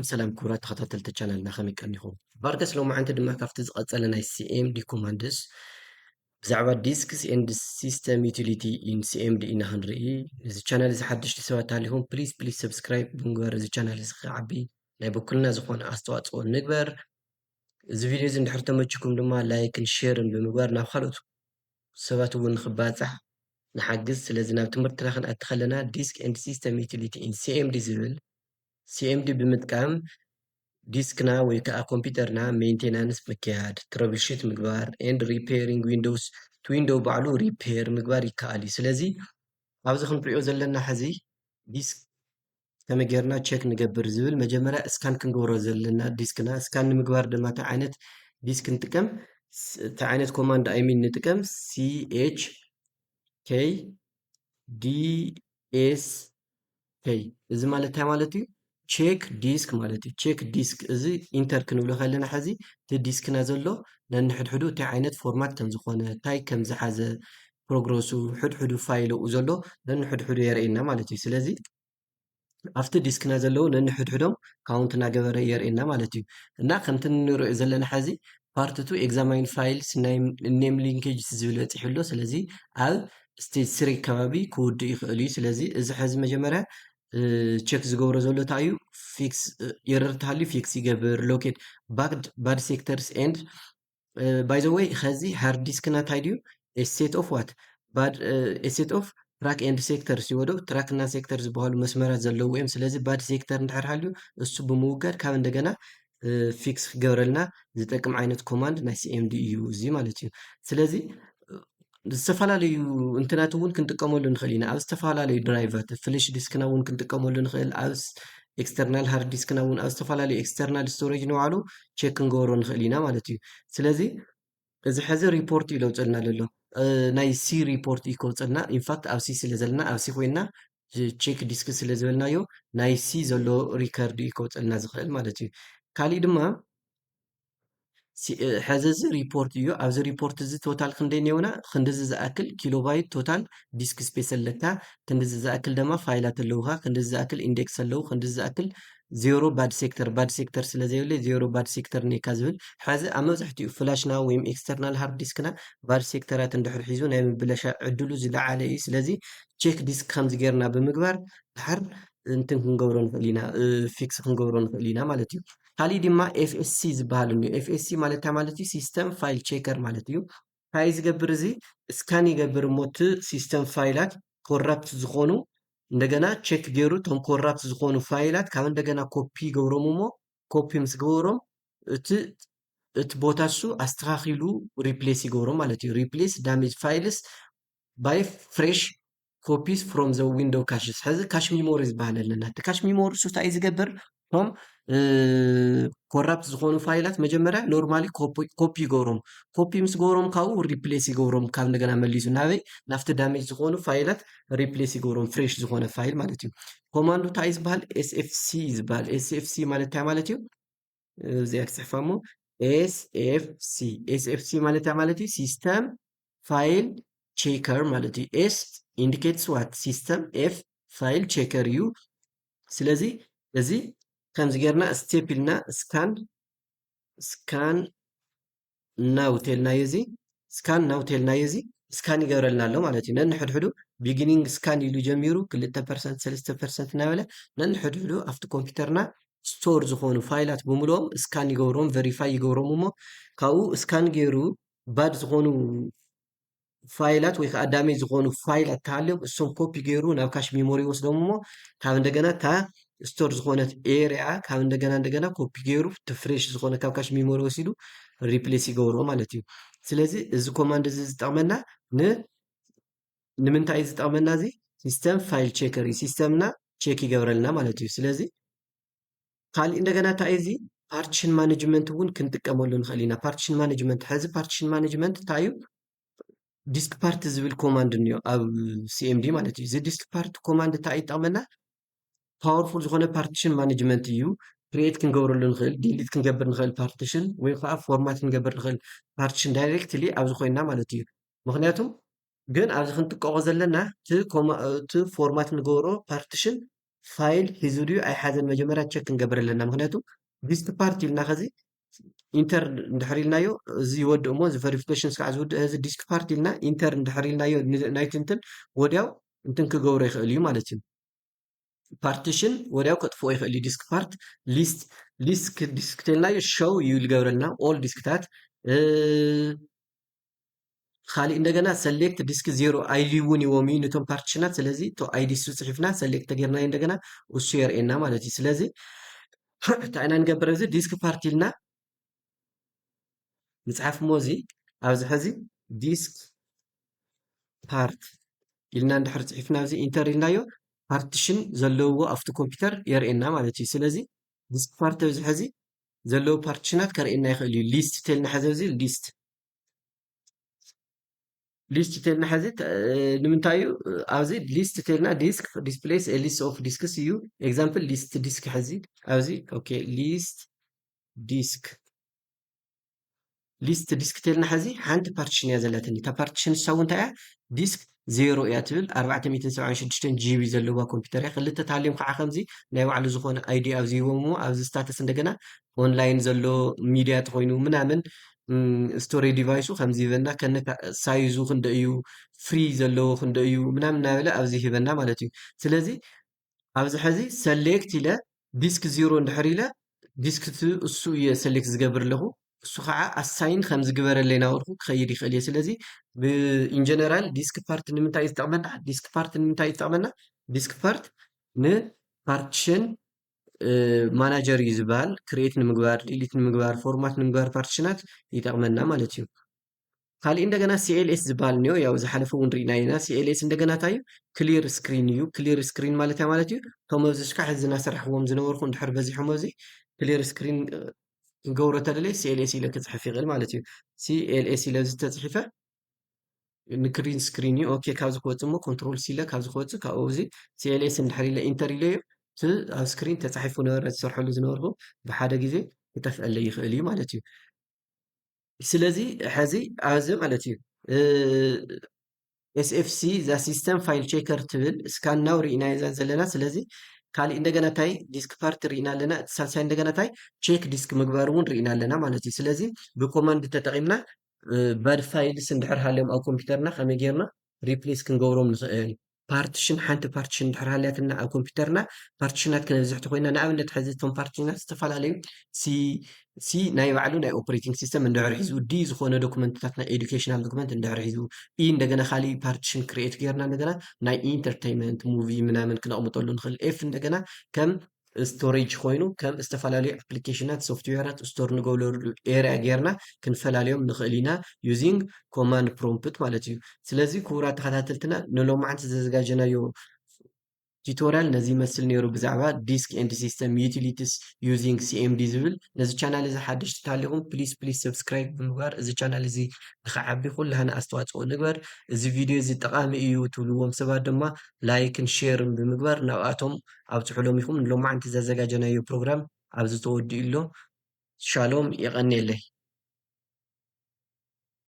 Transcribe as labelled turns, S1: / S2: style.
S1: سلام كورة تخططت التشانل نخمي كنيخو باركس لو ما عند دماغ كفتز قتلنا سي ام دي كوماندس بزعبة ديسكس اند سيستم يوتيليتي ان سي ام دي ان هنري اذا الشانل اذا حدش تسوى تاليهم بليز سبسكرايب بنقر اذا الشانل اذا عبي لا بكلنا زخون استواصو نكبر اذا فيديو اذا نحر تمجكم دما لايك نشير بمقبر ناخلط سوات ونخبات صح نحجز سلازنا بتمرت لخن اتخلنا ديسك اند سيستم يوتيليتي ان سي ام دي زبل سي ام دي بمتقام ዲስክና ወይ ከዓ ኮምፒተርና ሜንቴናንስ ምክያድ ትረብልሽት ምግባር ኤንድ ሪፔሪንግ ዊንዶውስ ዊንዶው ባዕሉ ሪፔር ምግባር ይከኣል እዩ ስለዚ ኣብዚ ክንሪኦ ዘለና ሕዚ ዲስክ ከመይ ጌርና ቼክ ንገብር ዝብል መጀመርያ እስካን ክንገብሮ ዘለና ዲስክና እስካን ንምግባር ድማ እንታይ ዓይነት ዲስክ ንጥቀም እንታይ ዓይነት ኮማንድ ኣይሚን ንጥቀም ሲኤች ኬይ ዲኤስ ኬይ እዚ ማለት እንታይ ማለት እዩ ቼክ ዲስክ ማለት እዩ ቼክ ዲስክ እዚ ኢንተር ክንብሎ ከለና ሕዚ እቲ ዲስክና ዘሎ ነንሕድሕዱ እንታይ ዓይነት ፎርማት ከም ዝኾነ እንታይ ከም ዝሓዘ ፕሮግረሱ ሕድሕዱ ፋይል ኣብኡ ዘሎ ነንሕድሕዱ የርእየና ማለት እዩ ስለዚ ኣብቲ ዲስክና ዘለዉ ነንሕድሕዶም ካውንት እናገበረ የርእየና ማለት እዩ እና ከምቲ ንሪኦ ዘለና ሕዚ ፓርት ቱ ኤግዛማይን ፋይልስ ናይ ኔም ሊንኬጅስ ዝብል በፂሑ ኣሎ ስለዚ ኣብ ስቴጅ 3 ከባቢ ክውድእ ይኽእል እዩ ስለዚ እዚ ሕዚ መጀመርያ ቼክ ዝገብሮ ዘሎ እንታይ እዩ ፊክስ ኤረር እንተሃልዩ ፊክስ ይገብር ሎኬት ባድ ሴክተርስ ኤንድ ባይ ዘ ወይ ከዚ ሃርድ ዲስክና እንታይ ድዩ ሴት ኦፍ ዋት ባድ ሴት ኦፍ ትራክ ኤንድ ሴክተር ሲወዶ ትራክ እና ሴክተር ዝበሃሉ መስመራት ዘለዎ እዮም ስለዚ ባድ ሴክተር እንድሕር ሃልዩ እሱ ብምውጋድ ካብ እንደገና ፊክስ ክገብረልና ዝጠቅም ዓይነት ኮማንድ ናይ ሲኤምዲ እዩ እዚ ማለት እዩ ስለዚ ዝተፈላለዩ እንትናት እውን ክንጥቀመሉ ንኽእል ኢና ኣብ ዝተፈላለዩ ድራይቫት ፍሌሽ ዲስክና እውን ክንጥቀመሉ ንኽእል ኣብ ኤክስተርናል ሃርድ ዲስክና እውን ኣብ ዝተፈላለዩ ኤክስተርናል ስቶሬጅ ንባዕሉ ቼክ ክንገብሮ ንኽእል ኢና ማለት እዩ ስለዚ እዚ ሕዚ ሪፖርት እዩ ለውፀልና ዘሎ ናይ ሲ ሪፖርት እዩ ከውፀልና ኢንፋክት ኣብ ሲ ስለ ዘለና ኣብ ሲ ኮይና ቼክ ዲስክ ስለ ዝበልናዮ ናይ ሲ ዘሎ ሪከርድ እዩ ከውፀልና ዝኽእል ማለት እዩ ካሊእ ድማ ሕዚ እዚ ሪፖርት እዩ ኣብዚ ሪፖርት እዚ ቶታል ክንደይ እኒአውና ክንዲዚ ዝኣክል ኪሎባይት ቶታል ዲስክ ስፔስ ኣለካ ክንዲዚ ዝኣክል ድማ ፋይላት ኣለውካ ክንዲዚ ዝኣክል ኢንዴክስ ኣለዉ ክንዲዚ ዝኣክል ዜሮ ባድ ሴክተር ስለ ዘይብለ ዜሮ ባድ ሴክተር ኔካ ዝብል ሕዚ ኣብ መብዛሕትኡ ፍላሽና ወይ ኤክስተርናል ሃርድ ዲስክና ባድ ሴክተራት እንድሕር ሒዙ ናይ ምብላሻ ዕድሉ ዝለዓለ እዩ ስለዚ ቼክ ዲስክ ከምዚ ጌርና ብምግባር ድሓር እንትን ክንገብሮ ንኽእል ኢና ፊክስ ክንገብሮ ንኽእል ኢና ማለት እዩ ካሊእ ድማ ኤፍኤስሲ ዝበሃል እኒኦ ኤፍኤስሲ ማለት እንታይ ማለት እዩ ሲስተም ፋይል ቼከር ማለት እዩ እንታይ ዝገብር እዚ ስካን ይገብር እሞ እቲ ሲስተም ፋይላት ኮራፕት ዝኾኑ እንደገና ቼክ ገይሩ እቶም ኮራፕት ዝኾኑ ፋይላት ካብ እንደገና ኮፒ ገብሮም እሞ ኮፒ ምስ ገበሮም እቲ ቦታ እሱ ኣስተኻኺሉ ሪፕሌስ ይገብሮም ማለት እዩ ሪፕሌስ ዳሜጅ ፋይልስ ባይ ፍሬሽ ኮፒስ ፍሮም ዘ ዊንዶው ካሽስ ሕዚ ካሽ ሚሞሪ ዝበሃል ኣለና እቲ ካሽ ሚሞሪ እሱ እንታይ እዩ ዝገብር እቶም ኮራፕት ዝኾኑ ፋይላት መጀመርያ ኖርማሊ ኮፒ ይገብሮም ኮፒ ምስ ገበሮም ካብኡ ሪፕሌስ ይገብሮም ካብ እንደገና መሊሱ ናበይ ናብቲ ዳሜጅ ዝኾኑ ፋይላት ሪፕሌስ ይገብሮም ፍሬሽ ዝኾነ ፋይል ማለት እዩ ኮማንዱ እንታይ እዩ ዝበሃል ኤስኤፍሲ ዝበሃል ኤስኤፍሲ ማለት እንታይ ማለት እዩ እዚኣ ክፅሕፋ እሞ ኤስኤፍሲ ማለት እንታይ ማለት እዩ ሲስተም ፋይል ቼከር ማለት እዩ ኤስ ኢንዲኬትስ ዋት ሲስተም ኤፍ ፋይል ቼከር እዩ ስለዚ እዚ ከምዚ ጌርና ስቴፕ ኢልና ስካን ናው ቴልናዮ እዚ ስካን ናው ቴልናዮ እዚ ስካን ይገብረልና ኣሎ ማለት እዩ ነንሕድሕዱ ቢጊኒንግ ስካን ኢሉ ጀሚሩ 2% 3% እናበለ ነንሕድሕዱ ኣብቲ ኮምፒተርና ስቶር ዝኾኑ ፋይላት ብምልኦም ስካን ይገብሮም ቨሪፋይ ይገብሮም እሞ ካብኡ ስካን ገይሩ ባድ ዝኾኑ ፋይላት ወይ ከዓ ዳሜጅ ዝኾኑ ፋይላት ተሃልዮም እሶም ኮፒ ገይሩ ናብ ካሽ ሚሞሪ ወስዶም እሞ ካብ እንደገና እታ ስቶር ዝኾነት ኤሪያ ካብ እንደገና ኮፒ ገይሩ እቲ ፍሬሽ ዝኾነ ካብ ካሽ ሚሞሪ ወሲዱ ሪፕሌስ ይገብሮ ማለት እዩ ስለዚ እዚ ኮማንድ እዚ ዝጠቕመና ንምንታይ እዩ ዝጠቕመና እዚ ሲስተም ፋይል ቼከር እዩ ሲስተምና ቼክ ይገብረልና ማለት እዩ ስለዚ ካሊእ እንደገና እንታይ እዚ ፓርቲሽን ማኔጅመንት እውን ክንጥቀመሉ ንኽእል ኢና ፓርቲሽን ማኔጅመንት ሕዚ ፓርቲሽን ማኔጅመንት እንታይ እዩ ዲስክ ፓርት ዝብል ኮማንድ እኒኦ ኣብ ሲኤምዲ ማለት እዩ እዚ ዲስክ ፓርት ኮማንድ እንታይ ይጠቕመና ፓወርፉል ዝኾነ ፓርቲሽን ማኔጅመንት እዩ ክሪኤት ክንገብረሉ ንኽእል ዲሊት ክንገብር ንኽእል ፓርቲሽን ወይ ከዓ ፎርማት ክንገብር ንኽእል ፓርቲሽን ዳይሬክትሊ ኣብዚ ኮይና ማለት እዩ ምክንያቱም ግን ኣብዚ ክንጥቀቆ ዘለና እቲ ፎርማት ንገብሮ ፓርቲሽን ፋይል ሒዙ ድዩ ኣይሓዘን መጀመርያ ቸክ ክንገብር ኣለና ምክንያቱ ዲስክ ፓርት ኢልና ከዚ ኢንተር እንድሕር ኢልናዮ እዚ ይወድእ እሞ እዚ ቨሪፊኬሽን ከዓ ዝውድእ እዚ ዲስክ ፓርት ኢልና ኢንተር እንድሕር ኢልናዮ ናይቲ እንትን ወዲያው እንትን ክገብሮ ይኽእል እዩ ማለት እዩ ፓርቲሽን ወዲያው ከጥፍኦ ይኽእል እዩ ዲስክ ፓርት ሊስት ዲስክ ተልናዮ ሾው እዩ ዝገብረልና ኦል ዲስክታት ካሊእ እንደገና ሰሌክት ዲስክ ዜሮ አይዲ እውን ይዎም እዩ ነቶም ፓርቲሽናት ስለዚ ቶ አይዲ ፅሒፍና ሰሌክት ተጌርናዮ እንደገና እሱ የርእየና ማለት እዩ ስለዚ እንታይ ኢና ንገብር እዚ ዲስክ ፓርት ኢልና ንፅሓፍ እሞ እዚ ኣብዚ ሕዚ ዲስክ ፓርት ኢልና እንድሕር ፅሒፍና እዚ ኢንተር ኢልናዮ ፓርቲሽን ዘለውዎ ኣብቲ ኮምፒውተር የርእየና ማለት እዩ ስለዚ ዲስክ ፓርት ኣብዚ ሕዚ ዘለዎ ፓርቲሽናት ከርእየና ይኽእል እዩ ሊስት ተልና ሕዚ እዚ ሊስት ተልና ሕዚ ንምንታይ እዩ ኣብዚ ሊስት ተልና ዲስክ ዲስፕሌስ ሊስት ኦፍ ዲስክስ እዩ ኤግዛምፕል ሊስት ዲስክ ሕዚ ኣብዚ ኦኬ ሊስት ዲስክ ተልና ሕዚ ሓንቲ ፓርቲሽን እያ ዘለትኒ እታ ፓርቲሽን ንሳ እውን እንታይ እያ ዲስክ ዜሮ እያ ትብል 476 ጂቢ ዘለዋ ኮምፒውተር እያ ክልተ ተሃልዮም ከዓ ከምዚ ናይ ባዕሉ ዝኾነ አይዲ ኣብዚ ሂቦም እሞ ኣብዚ ስታተስ እንደገና ኦንላይን ዘሎ ሚድያ ተኮይኑ ምናምን ስቶሬጅ ዲቫይሱ ከምዚ ይበና ከነ ሳይዙ ክንደ እዩ ፍሪ ዘለዎ ክንደ እዩ ምናምን እናበለ ኣብዚ ይህበና ማለት እዩ ስለዚ ኣብዚ ሕዚ ሰሌክት ኢለ ዲስክ ዜሮ እንድሕር ኢለ ዲስክ እሱ እየ ሰሌክት ዝገብር ኣለኹ እሱ ከዓ ኣሳይን ከም ዝግበረለይ ናበልኩ ክኸይድ ይኽእል እየ ስለዚ ብኢንጀነራል ዲስክ ፓርት ንምንታይ እዩ ዝጠቕመና ዲስክ ፓርት ንፓርቲሽን ማናጀር እዩ ዝበሃል ክሬት ንምግባር ዲሊት ንምግባር ፎርማት ንምግባር ፓርቲሽናት ይጠቕመና ማለት እዩ ካሊእ እንደገና ሲኤልኤስ ዝበሃል እኒኦ ያው ዝሓለፈ እውን ርኢና ኢና ሲኤልኤስ እንደገና እንታይ እዩ ክሊር ስክሪን እዩ ክሊር ስክሪን ማለት እዩ ማለት እዩ እቶም ኣብዚ ሽካዕ ሕዚ እናሰርሕዎም ዝነበርኩ እንድሕር በዚሖም እዚ ክሊር ስክሪን ክገብሮ ተደለየ ሲኤልኤስ ኢለ ክፅሕፍ ይኽእል ማለት እዩ ሲኤልኤስ ኢለ ዝተፅሒፈ ንክሪን ስክሪን እዩ ኦኬ ካብዚ ክወፅእ እሞ ኮንትሮል ሲ ኢለ ካብዚ ክወፅእ ካብኡ እዚ ሲኤልኤስ እንድሕር ኢለ ኢንተር ኢለ እዩ እቲ ኣብ ስክሪን ተፃሒፉ ነበረ ዝሰርሐሉ ዝነበርኩ ብሓደ ግዜ ክጠፍአለይ ይኽእል እዩ ማለት እዩ ስለዚ ሕዚ ኣብዚ ማለት እዩ ኤስኤፍሲ ዛ ሲስተም ፋይል ቼከር ትብል እስካን ናው ርኢና እዛ ዘለና ስለዚ ካሊእ እንደገና እንታይ ዲስክ ፓርት ርኢና ኣለና እቲ ሳልሳይ እንደገና እንታይ ቼክ ዲስክ ምግባር እውን ርኢና ኣለና ማለት እዩ ስለዚ ብኮማንድ ተጠቂምና ባድ ፋይልስ እንድሕር ሃልዮም ኣብ ኮምፒውተርና ከመይ ጌርና ሪፕሌስ ክንገብሮም ንኽእል ፓርቲሽን ሓንቲ ፓርቲሽን እንድሕር ሃልያትና ኣብ ኮምፒውተርና ፓርቲሽናት ክነብዝሕ ተኮይና ንኣብነት ሕዚ እቶም ፓርቲሽናት ዝተፈላለዩ ሲ ናይ ባዕሉ ናይ ኦፕሬቲንግ ሲስተም እንድሕር ሒዙ ዲ ዝኾነ ዶክመንትታት ናይ ኤዱኬሽናል ዶክመንት እንድሕር ሒዙ ኢ እንደገና ካሊእ ፓርቲሽን ክሪኤት ጌርና እንደገና ናይ ኢንተርቴይንመንት ሙቪ ምናምን ክነቕምጠሉ ንኽእል ኤፍ እንደገና ከም ስቶሬጅ ኮይኑ ከም ዝተፈላለዩ ኣፕሊኬሽናት ሶፍትዌራት ስቶር ንገብለሉ ኤርያ ጌርና ክንፈላለዮም ንኽእል ኢና ዩዚንግ ኮማንድ ፕሮምፕት ማለት እዩ ስለዚ ክቡራት ተኸታተልትና ንሎማዓንቲ ዘዘጋጀናዮ ቱቶሪያል ነዚ ይመስል ነይሩ ብዛዕባ ዲስክ ኤንድ ሲስተም ዩቲሊቲስ ዩዚንግ ሲኤምዲ ዝብል ነዚ ቻናል እዚ ሓደሽቲ ተሃሊኹም ፕሊዝ ሰብስክራይብ ብምግባር እዚ ቻናል እዚ ንክዓቢ ኩላህና ኣስተዋፅኦ ንግበር እዚ ቪድዮ እዚ ጠቃሚ እዩ ትብልዎም ሰባት ድማ ላይክን ሼርን ብምግባር ናብኣቶም ኣብፅሑሎም ኢኹም ንሎማዓንቲ ዘዘጋጀናዮ ፕሮግራም ኣብዚ ተወዲኡ ኣሎ ሻሎም ይቐኒየለይ